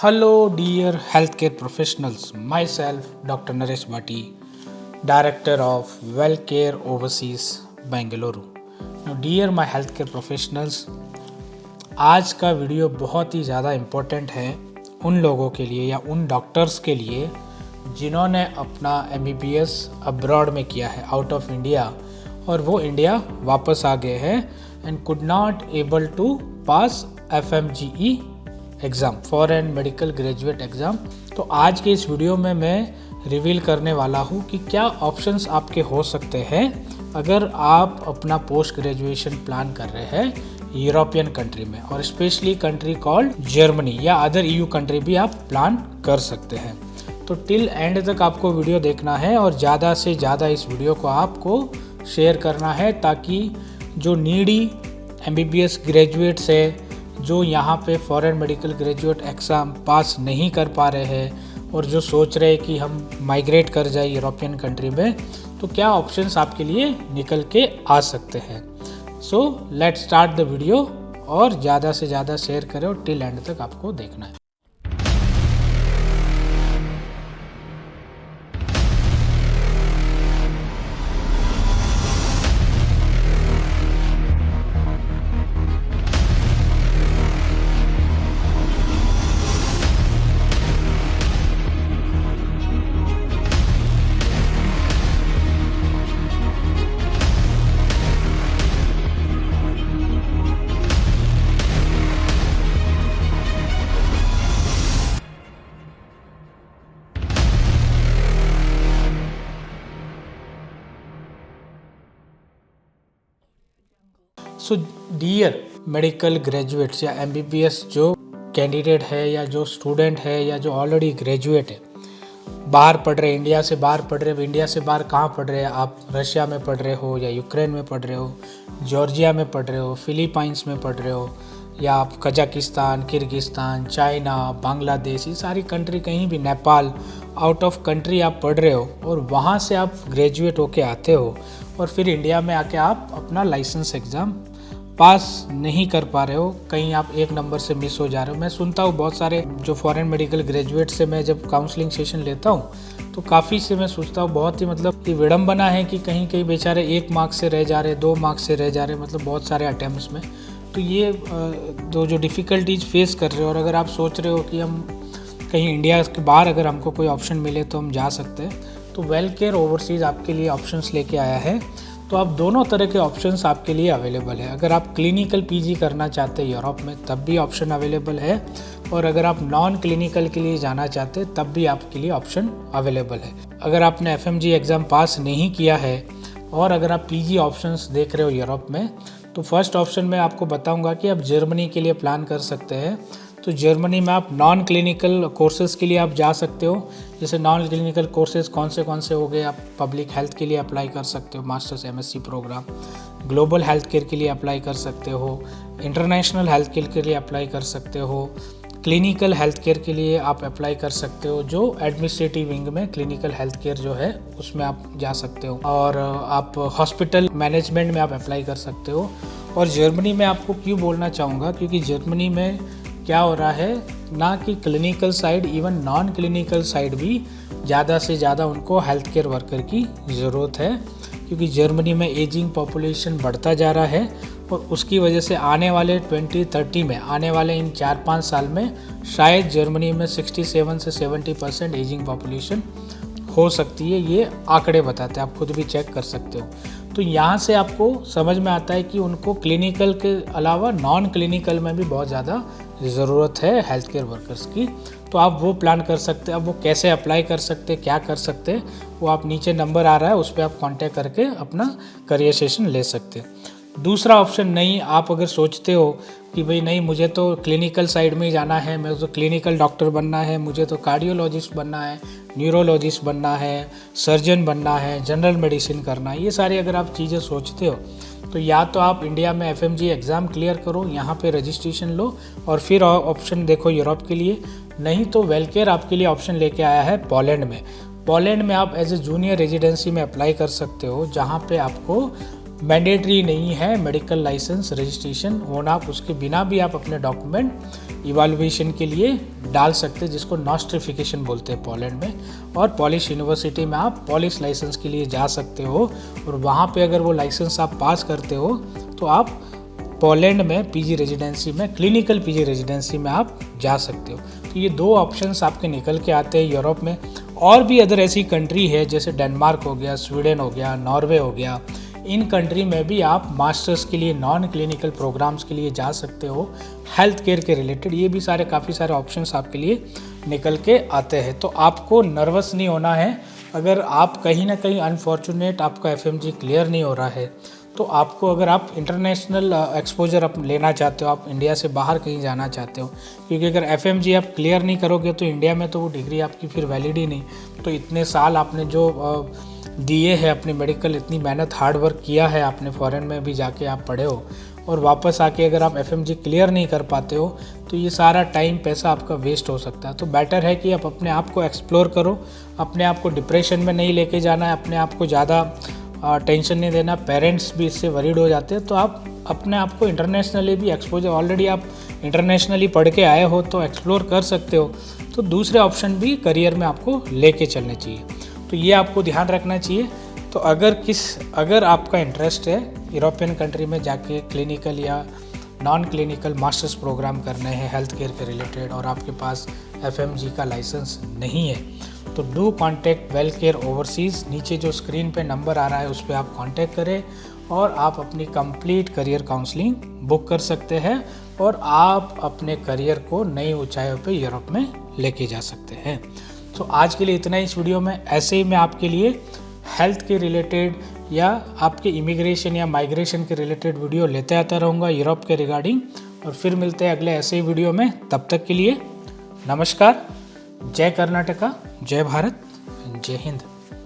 Hello, dear healthcare professionals. Myself, Dr. Naresh Bhatti, Director of WellCare Overseas, Bengaluru. Now, dear my healthcare professionals, आज का video बहुत ही ज़्यादा important है उन लोगों के लिए या उन डॉक्टर्स के लिए जिन्होंने अपना MBBS अब्रॉड में किया है, आउट ऑफ इंडिया, और वो इंडिया वापस आ गए हैं and could not able to pass FMGE exam, foreign medical graduate exam. तो आज के इस वीडियो में मैं रिवील करने वाला हूँ कि क्या ऑप्शंस आपके हो सकते हैं अगर आप अपना पोस्ट ग्रेजुएशन प्लान कर रहे हैं यूरोपियन कंट्री में, और स्पेशली कंट्री कॉल्ड जर्मनी या अदर EU कंट्री भी आप प्लान कर सकते हैं। तो टिल एंड तक आपको वीडियो देखना है और ज़्यादा से ज़्यादा इस वीडियो को आपको शेयर करना है ताकि जो नीडी MBBS ग्रेजुएट्स है, जो यहाँ पे foreign medical graduate exam pass नहीं कर पा रहे हैं और जो सोच रहे हैं कि हम माइग्रेट कर जाए यूरोपियन कंट्री में, तो क्या ऑप्शंस आपके लिए निकल के आ सकते हैं। So let's start the video और ज़्यादा से ज़्यादा शेयर करें और टिल एंड तक आपको देखना है। सो डियर मेडिकल ग्रेजुएट्स या MBBS जो कैंडिडेट है या जो स्टूडेंट है या जो ऑलरेडी ग्रेजुएट है, बाहर पढ़ रहे, इंडिया से बाहर पढ़ रहे, इंडिया से बाहर कहाँ पढ़ रहे हैं आप? रशिया में पढ़ रहे हो या यूक्रेन में पढ़ रहे हो, जॉर्जिया में पढ़ रहे हो, फिलीपाइंस में पढ़ रहे हो, या आप कजाकिस्तान, किर्गिस्तान, चाइना, बांग्लादेश, ये सारी कंट्री, कहीं भी नेपाल, आउट ऑफ कंट्री आप पढ़ रहे हो और वहाँ से आप ग्रेजुएट होके आते हो और फिर इंडिया में आके आप अपना लाइसेंस एग्ज़ाम पास नहीं कर पा रहे हो, कहीं आप एक नंबर से मिस हो जा रहे हो। मैं सुनता हूँ बहुत सारे जो फॉरेन मेडिकल ग्रेजुएट से मैं जब काउंसलिंग सेशन लेता हूँ तो काफ़ी से मैं सोचता हूँ बहुत ही ये विडम्बना है कि कहीं कहीं बेचारे 1 मार्क्स से रह जा रहे, 2 मार्क्स से रह जा रहे, मतलब बहुत सारे अटैम्प्ट्स में। तो ये जो डिफ़िकल्टीज फेस कर रहे हो, और अगर आप सोच रहे हो कि हम कहीं इंडिया के बाहर अगर हमको कोई ऑप्शन मिले तो हम जा सकते हैं, तो WellCare ओवरसीज़ आपके लिए ऑप्शंस लेके आया है। तो आप दोनों तरह के ऑप्शंस आपके लिए अवेलेबल है। अगर आप क्लिनिकल PG करना चाहते हैं यूरोप में तब भी ऑप्शन अवेलेबल है, और अगर आप नॉन क्लिनिकल के लिए जाना चाहते हैं तब भी आपके लिए ऑप्शन अवेलेबल है। अगर आपने FMG एग्ज़ाम पास नहीं किया है और अगर आप PG ऑप्शंस देख रहे हो यूरोप में, तो फर्स्ट ऑप्शन में आपको बताऊंगा कि आप जर्मनी के लिए प्लान कर सकते हैं। तो जर्मनी में आप नॉन क्लिनिकल कोर्सेज़ के लिए आप जा सकते हो। जैसे नॉन क्लिनिकल कोर्सेज़ कौन से हो गए, आप पब्लिक हेल्थ के लिए अप्लाई कर सकते हो, masters MSc programme, global health care के लिए अप्लाई कर सकते हो, इंटरनेशनल हेल्थ केयर के लिए अप्लाई कर सकते हो, क्लिनिकल हेल्थ केयर के लिए आप अप्लाई कर सकते हो, जो एडमिनिस्ट्रेटिव विंग में क्लिनिकल हेल्थ केयर जो है उसमें आप जा सकते हो, और आप हॉस्पिटल मैनेजमेंट में आप अप्लाई कर सकते हो। और जर्मनी में आपको क्यों बोलना चाहूँगा, क्योंकि जर्मनी में क्या हो रहा है ना कि clinical side, even non clinical side भी ज़्यादा से ज़्यादा उनको हेल्थ केयर वर्कर की ज़रूरत है, क्योंकि जर्मनी में एजिंग पॉपुलेशन बढ़ता जा रहा है और उसकी वजह से आने वाले 2030 में, आने वाले इन 4-5 साल में शायद जर्मनी में 67 से 70% एजिंग पॉपुलेशन हो सकती है। ये आंकड़े बताते हैं, आप खुद भी चेक कर सकते हो। तो यहाँ से आपको समझ में आता है कि उनको क्लिनिकल के अलावा नॉन क्लिनिकल में भी बहुत ज़्यादा ज़रूरत है हेल्थ केयर वर्कर्स की। तो आप वो प्लान कर सकते हैं। अब वो कैसे अप्लाई कर सकते हैं, क्या कर सकते हैं, वो आप नीचे नंबर आ रहा है उस पर आप कांटेक्ट करके अपना करियर सेशन ले सकते हैं। दूसरा ऑप्शन, नहीं, आप अगर सोचते हो कि भाई नहीं, मुझे तो क्लिनिकल साइड में ही जाना है, मुझे तो क्लिनिकल डॉक्टर बनना है, मुझे तो कार्डियोलॉजिस्ट बनना है, न्यूरोलॉजिस्ट बनना है, सर्जन बनना है, जनरल मेडिसिन करना है, ये सारी अगर आप चीज़ें सोचते हो तो या तो आप इंडिया में FMG एग्ज़ाम क्लियर करो, यहाँ पे रजिस्ट्रेशन लो और फिर ऑप्शन देखो यूरोप के लिए। नहीं तो WellCare आपके लिए ऑप्शन लेके आया है पोलैंड में। पोलैंड में आप एज ए जूनियर रेजिडेंसी में अप्लाई कर सकते हो, जहाँ पे आपको मैंडेटरी नहीं है मेडिकल लाइसेंस रजिस्ट्रेशन होना, उसके बिना भी आप अपने डॉक्यूमेंट इवैल्यूएशन के लिए डाल सकते हैं, जिसको नॉस्ट्रिफिकेशन बोलते हैं पोलैंड में। और पॉलिश यूनिवर्सिटी में आप पॉलिश लाइसेंस के लिए जा सकते हो, और वहाँ पे अगर वो लाइसेंस आप पास करते हो तो आप पोलैंड में पीजी रेजिडेंसी में, क्लिनिकल पीजी रेजिडेंसी में आप जा सकते हो। तो ये दो ऑप्शंस आपके निकल के आते हैं यूरोप में। और भी अदर ऐसी कंट्री है जैसे डेनमार्क हो गया, स्वीडन हो गया, नॉर्वे हो गया, इन कंट्री में भी आप मास्टर्स के लिए नॉन क्लिनिकल प्रोग्राम्स के लिए जा सकते हो हेल्थ केयर के रिलेटेड। ये भी सारे काफ़ी सारे ऑप्शंस आपके लिए निकल के आते हैं। तो आपको नर्वस नहीं होना है। अगर आप कहीं ना कहीं अनफॉर्चुनेट आपका FMG क्लियर नहीं हो रहा है, तो आपको, अगर आप इंटरनेशनल एक्सपोजर आप लेना चाहते हो, आप इंडिया से बाहर कहीं जाना चाहते हो, क्योंकि अगर FMG आप क्लियर नहीं करोगे तो इंडिया में तो वो डिग्री आपकी फिर वैलिड ही नहीं। तो इतने साल आपने जो दिए हैं अपनी मेडिकल, इतनी मेहनत हार्ड वर्क किया है आपने, फॉरेन में भी जाके आप पढ़े हो, और वापस आके अगर आप FMG क्लियर नहीं कर पाते हो तो ये सारा टाइम पैसा आपका वेस्ट हो सकता है। तो बेटर है कि आप अपने आप को एक्सप्लोर करो, अपने आप को डिप्रेशन में नहीं लेके जाना है, अपने आप को ज़्यादा टेंशन नहीं देना। पेरेंट्स भी इससे वरीड हो जाते हैं। तो आप अपने आप को इंटरनेशनली भी एक्सपोजर, ऑलरेडी आप इंटरनेशनली पढ़ के आए हो तो एक्सप्लोर कर सकते हो। तो दूसरे ऑप्शन भी करियर में आपको लेके चलने चाहिए। तो ये आपको ध्यान रखना चाहिए। तो अगर आपका इंटरेस्ट है यूरोपियन कंट्री में जाके क्लिनिकल या नॉन क्लिनिकल मास्टर्स प्रोग्राम करने हैं हेल्थ केयर के रिलेटेड, और आपके पास FMG का लाइसेंस नहीं है, तो do contact well care overseas. नीचे जो स्क्रीन पे नंबर आ रहा है उस पर आप कांटेक्ट करें और आप अपनी कंप्लीट करियर काउंसलिंग बुक कर सकते हैं, और आप अपने करियर को नई ऊंचाइयों पे यूरोप में लेके जा सकते हैं। तो आज के लिए इतना ही इस वीडियो में। ऐसे ही मैं आपके लिए हेल्थ के रिलेटेड या आपके इमिग्रेशन या माइग्रेशन के रिलेटेड वीडियो लेते आता रहूँगा यूरोप के रिगार्डिंग। और फिर मिलते हैं अगले ऐसे ही वीडियो में। तब तक के लिए नमस्कार। जय कर्नाटका, जय भारत, जय हिंद।